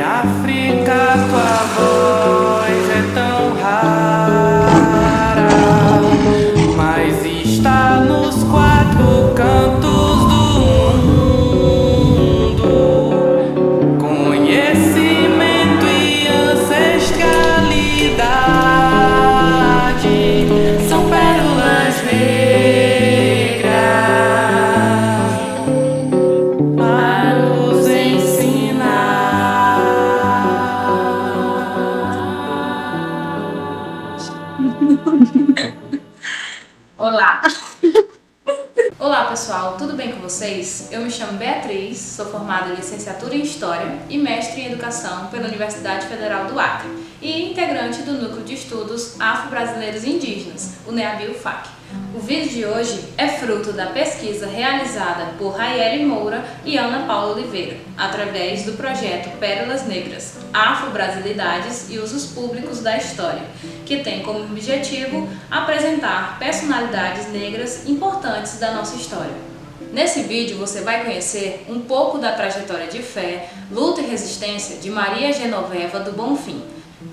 África, tua voz é tão rara, mas está nos quatro cantos do mundo. Conhecimento e ancestralidade são pérolas negras para nos Olá! Olá pessoal, tudo bem com vocês? Eu me chamo Beatriz, sou formada em licenciatura em História e mestre em Educação pela Universidade Federal do Acre e integrante do Núcleo de Estudos Afro-Brasileiros e Indígenas, o NEABI-UFAC. O vídeo de hoje é fruto da pesquisa realizada por Raiele Moura e Ana Paula Oliveira, através do projeto Pérolas Negras, Afro-Brasilidades e Usos Públicos da História, que tem como objetivo apresentar personalidades negras importantes da nossa história. Nesse vídeo você vai conhecer um pouco da trajetória de fé, luta e resistência de Maria Genoveva do Bonfim,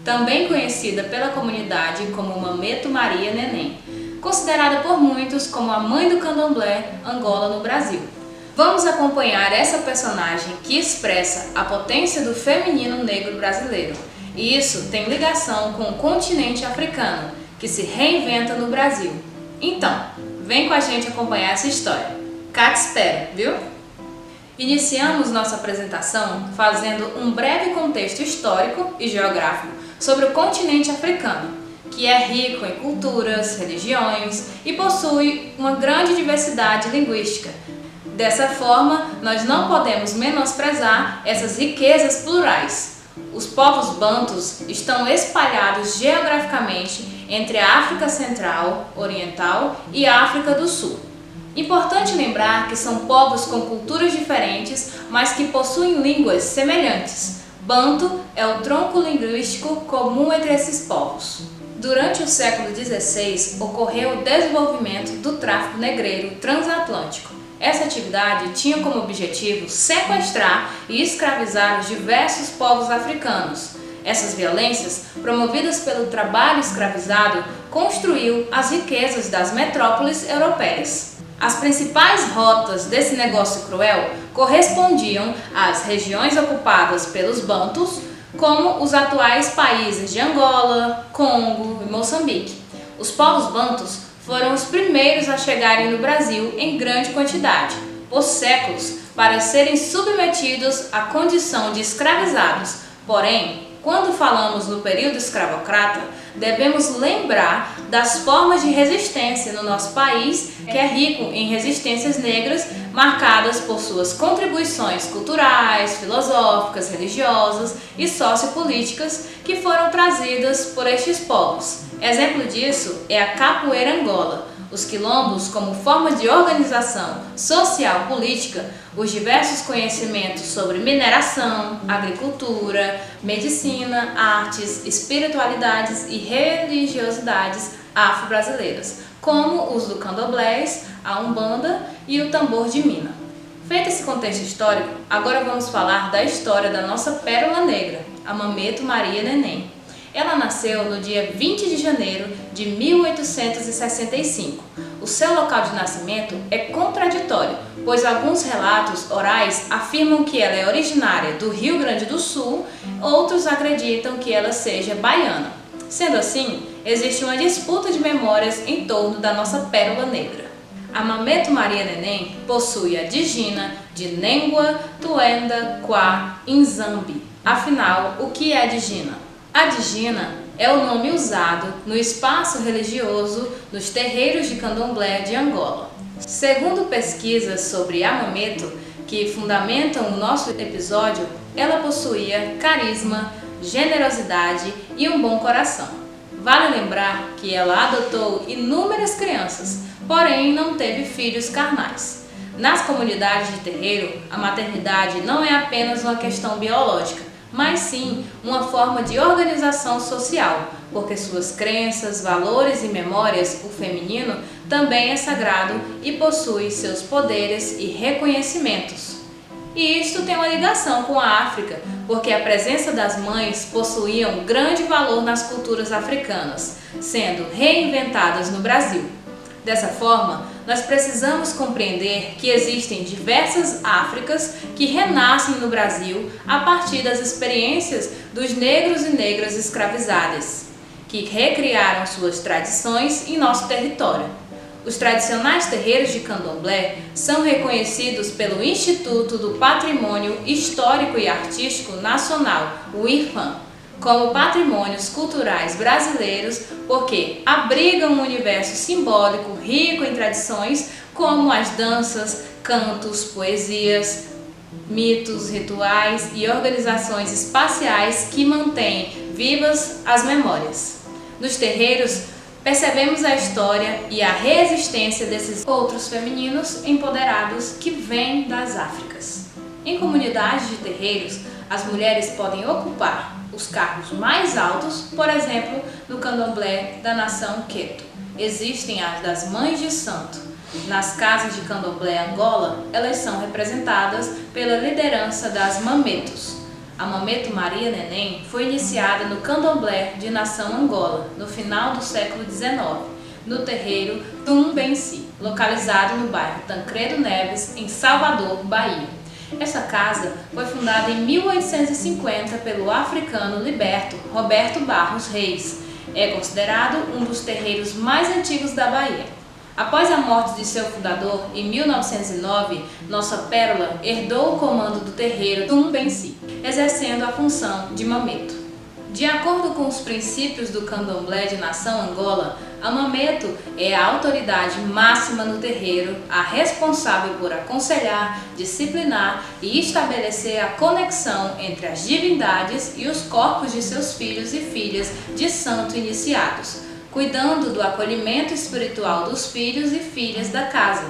também conhecida pela comunidade como Mameto Maria Neném, considerada por muitos como a mãe do candomblé Angola no Brasil. Vamos acompanhar essa personagem que expressa a potência do feminino negro brasileiro. E isso tem ligação com o continente africano, que se reinventa no Brasil. Então, vem com a gente acompanhar essa história. Cá te espero, viu? Iniciamos nossa apresentação fazendo um breve contexto histórico e geográfico sobre o continente africano, que é rico em culturas, religiões e possui uma grande diversidade linguística. Dessa forma, nós não podemos menosprezar essas riquezas plurais. Os povos bantus estão espalhados geograficamente entre a África Central, Oriental e a África do Sul. Importante lembrar que são povos com culturas diferentes, mas que possuem línguas semelhantes. Banto é o tronco linguístico comum entre esses povos. Durante o século XVI, ocorreu o desenvolvimento do tráfico negreiro transatlântico. Essa atividade tinha como objetivo sequestrar e escravizar os diversos povos africanos. Essas violências, promovidas pelo trabalho escravizado, construiu as riquezas das metrópoles europeias. As principais rotas desse negócio cruel correspondiam às regiões ocupadas pelos bantus, como os atuais países de Angola, Congo e Moçambique. Os povos bantus foram os primeiros a chegarem no Brasil em grande quantidade, por séculos, para serem submetidos à condição de escravizados. Porém, quando falamos no período escravocrata, devemos lembrar das formas de resistência no nosso país, que é rico em resistências negras, marcadas por suas contribuições culturais, filosóficas, religiosas e sociopolíticas que foram trazidas por estes povos. Exemplo disso é a capoeira Angola, os quilombos como forma de organização social política, os diversos conhecimentos sobre mineração, agricultura, medicina, artes, espiritualidades e religiosidades afro-brasileiras, como os do candomblés, a umbanda e o tambor de mina. Feito esse contexto histórico, agora vamos falar da história da nossa pérola negra, a Mameto Maria Neném. Ela nasceu no dia 20 de janeiro de 1865. O seu local de nascimento é contraditório, pois alguns relatos orais afirmam que ela é originária do Rio Grande do Sul, outros acreditam que ela seja baiana. Sendo assim, existe uma disputa de memórias em torno da nossa pérola negra. A Mameto Maria Neném possui a digina de Nengua, Tuenda, Kwa, Inzambi. Afinal, o que é a digina? A digina é o nome usado no espaço religioso dos terreiros de candomblé de Angola. Segundo pesquisas sobre a Mameto, que fundamentam o nosso episódio, ela possuía carisma, generosidade e um bom coração. Vale lembrar que ela adotou inúmeras crianças, porém não teve filhos carnais. Nas comunidades de terreiro, a maternidade não é apenas uma questão biológica, mas sim uma forma de organização social, porque suas crenças, valores e memórias, o feminino, também é sagrado e possui seus poderes e reconhecimentos. E isto tem uma ligação com a África, porque a presença das mães possuía um grande valor nas culturas africanas, sendo reinventadas no Brasil. Dessa forma, nós precisamos compreender que existem diversas Áfricas que renascem no Brasil a partir das experiências dos negros e negras escravizadas, que recriaram suas tradições em nosso território. Os tradicionais terreiros de candomblé são reconhecidos pelo Instituto do Patrimônio Histórico e Artístico Nacional, o IRPAN, como patrimônios culturais brasileiros, porque abrigam um universo simbólico rico em tradições como as danças, cantos, poesias, mitos, rituais e organizações espaciais que mantêm vivas as memórias. Nos terreiros, percebemos a história e a resistência desses outros femininos empoderados que vêm das Áfricas. Em comunidades de terreiros, as mulheres podem ocupar os cargos mais altos, por exemplo, no candomblé da nação Queto. Existem as das Mães de Santo. Nas casas de candomblé Angola, elas são representadas pela liderança das mametos. A Mameto Maria Neném foi iniciada no candomblé de nação Angola, no final do século XIX, no terreiro Tumbenci, localizado no bairro Tancredo Neves, em Salvador, Bahia. Essa casa foi fundada em 1850 pelo africano liberto Roberto Barros Reis. É considerado um dos terreiros mais antigos da Bahia. Após a morte de seu fundador, em 1909, nossa pérola herdou o comando do terreiro Tumbenci, exercendo a função de mameto. De acordo com os princípios do candomblé de nação Angola, a mameto é a autoridade máxima no terreiro, a responsável por aconselhar, disciplinar e estabelecer a conexão entre as divindades e os corpos de seus filhos e filhas de santo iniciados, cuidando do acolhimento espiritual dos filhos e filhas da casa.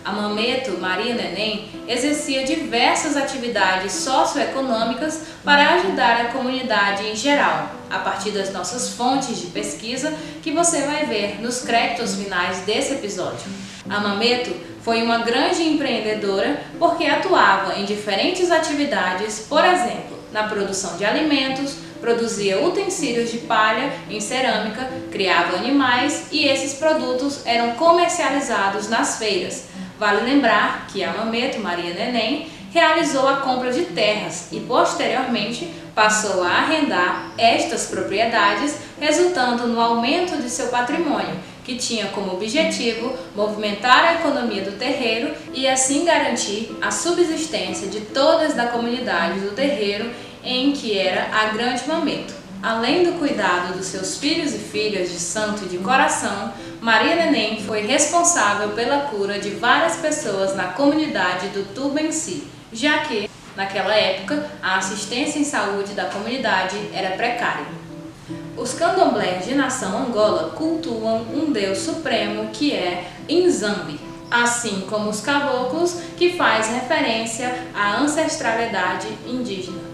A Mameto Maria Neném exercia diversas atividades socioeconômicas para ajudar a comunidade em geral, a partir das nossas fontes de pesquisa que você vai ver nos créditos finais desse episódio. A Mameto foi uma grande empreendedora porque atuava em diferentes atividades, por exemplo, na produção de alimentos, produzia utensílios de palha em cerâmica, criava animais e esses produtos eram comercializados nas feiras. Vale lembrar que a Mameto Maria Neném realizou a compra de terras e posteriormente passou a arrendar estas propriedades, resultando no aumento de seu patrimônio, que tinha como objetivo movimentar a economia do terreiro e assim garantir a subsistência de todas da comunidade do terreiro em que era a Grande Mameto. Além do cuidado dos seus filhos e filhas de santo e de coração, Maria Neném foi responsável pela cura de várias pessoas na comunidade do Tumbenci, já que, naquela época, a assistência em saúde da comunidade era precária. Os candomblés de nação Angola cultuam um Deus supremo que é Nzambi, assim como os caboclos, que faz referência à ancestralidade indígena.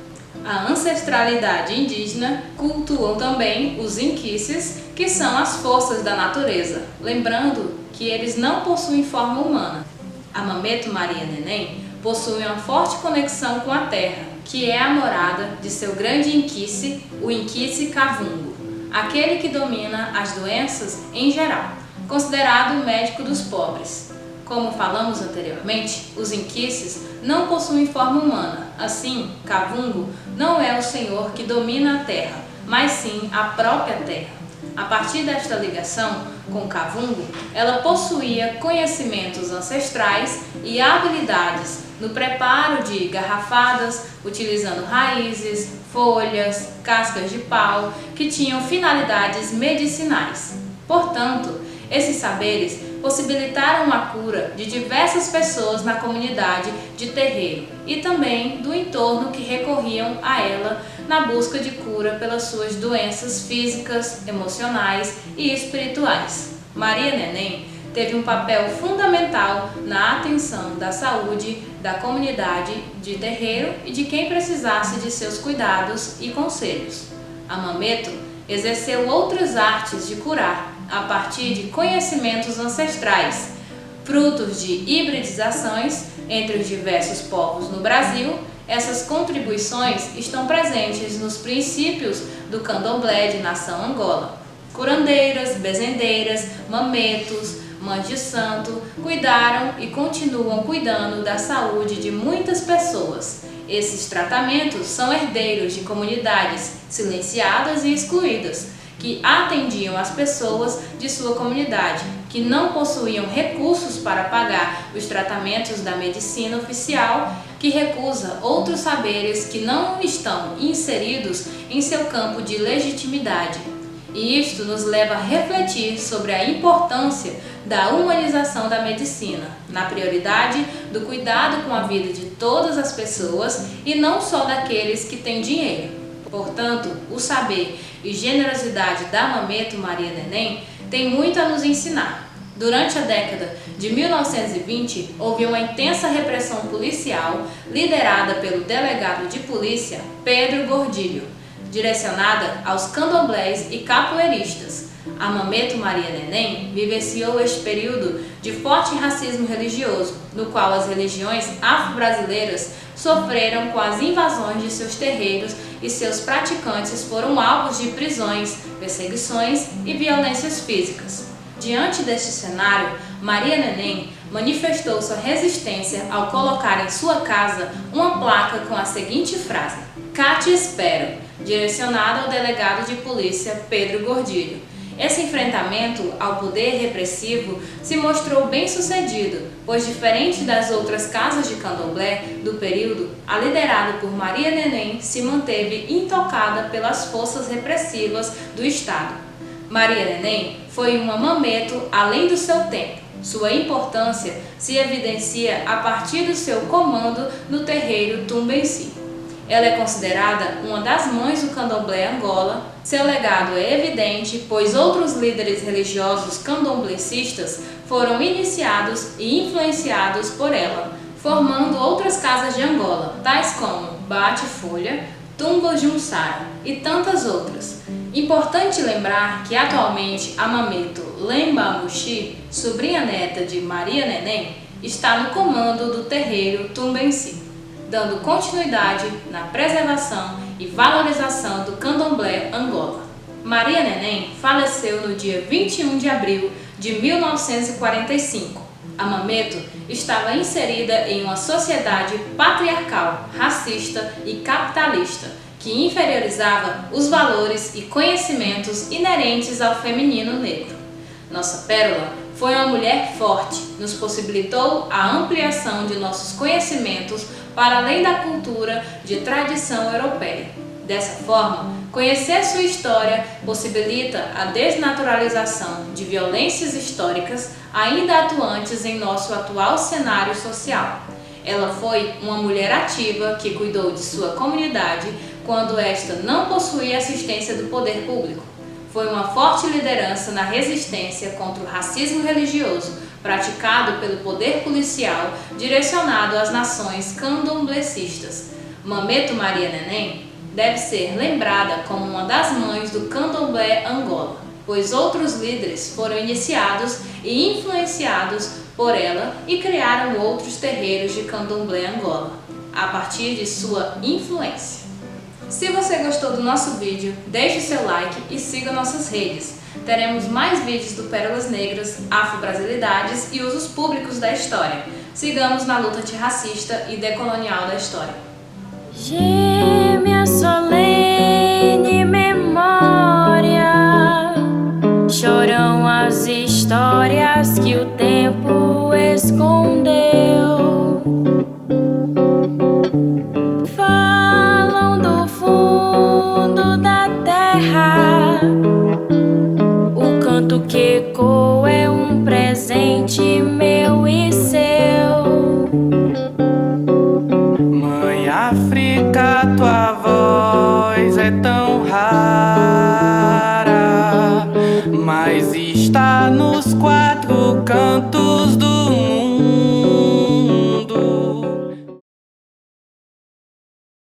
A ancestralidade indígena cultuam também os inquices, que são as forças da natureza, lembrando que eles não possuem forma humana. A Mameto Maria Neném possui uma forte conexão com a terra, que é a morada de seu grande inquice, o inquice Cavungo, aquele que domina as doenças em geral, considerado o médico dos pobres. Como falamos anteriormente, os inquices não possuem forma humana, assim, Cavungo não é o senhor que domina a terra, mas sim a própria terra. A partir desta ligação com Cavungo, ela possuía conhecimentos ancestrais e habilidades no preparo de garrafadas, utilizando raízes, folhas, cascas de pau, que tinham finalidades medicinais. Portanto, esses saberes possibilitaram a cura de diversas pessoas na comunidade de terreiro e também do entorno que recorriam a ela na busca de cura pelas suas doenças físicas, emocionais e espirituais. Maria Neném teve um papel fundamental na atenção da saúde da comunidade de terreiro e de quem precisasse de seus cuidados e conselhos. A Mameto exerceu outras artes de curar a partir de conhecimentos ancestrais, frutos de hibridizações Entre os diversos povos no Brasil, essas contribuições estão presentes nos princípios do candomblé de nação Angola. Curandeiras, bezendeiras, mametos, mães de santo cuidaram e continuam cuidando da saúde de muitas pessoas. Esses tratamentos são herdeiros de comunidades silenciadas e excluídas, que atendiam as pessoas de sua comunidade, que não possuíam recursos para pagar os tratamentos da medicina oficial, que recusa outros saberes que não estão inseridos em seu campo de legitimidade. E isto nos leva a refletir sobre a importância da humanização da medicina, na prioridade do cuidado com a vida de todas as pessoas e não só daqueles que têm dinheiro. Portanto, o saber e generosidade da Mameto Maria Neném tem muito a nos ensinar. Durante a década de 1920, houve uma intensa repressão policial liderada pelo delegado de polícia Pedro Gordilho, direcionada aos candomblés e capoeiristas. A Mameto Maria Neném vivenciou este período de forte racismo religioso, no qual as religiões afro-brasileiras sofreram com as invasões de seus terreiros e seus praticantes foram alvos de prisões, perseguições e violências físicas. Diante deste cenário, Maria Neném manifestou sua resistência ao colocar em sua casa uma placa com a seguinte frase: "Cá te espero", direcionada ao delegado de polícia Pedro Gordilho. Esse enfrentamento ao poder repressivo se mostrou bem sucedido, pois diferente das outras casas de candomblé do período, a liderada por Maria Neném se manteve intocada pelas forças repressivas do Estado. Maria Neném foi uma mameto além do seu tempo. Sua importância se evidencia a partir do seu comando no terreiro Tumbenci. Ela é considerada uma das mães do candomblé Angola. Seu legado é evidente, pois outros líderes religiosos candomblecistas foram iniciados e influenciados por ela, formando outras casas de Angola, tais como Bate Folha, Tumbo Junsara e tantas outras. Importante lembrar que atualmente a Mameto Lemba Muxi, sobrinha neta de Maria Neném, está no comando do terreiro Tumbenci, dando continuidade na preservação e valorização do candomblé Angola. Maria Neném faleceu no dia 21 de abril de 1945. A Mameto estava inserida em uma sociedade patriarcal, racista e capitalista, que inferiorizava os valores e conhecimentos inerentes ao feminino negro. Nossa pérola foi uma mulher forte, nos possibilitou a ampliação de nossos conhecimentos para além da cultura de tradição europeia. Dessa forma, conhecer sua história possibilita a desnaturalização de violências históricas ainda atuantes em nosso atual cenário social. Ela foi uma mulher ativa que cuidou de sua comunidade quando esta não possuía assistência do poder público. Foi uma forte liderança na resistência contra o racismo religioso praticado pelo poder policial direcionado às nações candomblecistas. Mameto Maria Neném deve ser lembrada como uma das mães do candomblé Angola, pois outros líderes foram iniciados e influenciados por ela e criaram outros terreiros de candomblé Angola, a partir de sua influência. Se você gostou do nosso vídeo, deixe seu like e siga nossas redes. Teremos mais vídeos do Pérolas Negras, Afro-Brasilidades e usos públicos da história. Sigamos na luta antirracista e decolonial da história. Gêmea solene memória, choram as histórias que o tempo escondeu. Falam do fundo da terra, o canto que ecoa é um presente meu e seu. Mãe África, tua voz é tão rara, mas está nos quatro cantos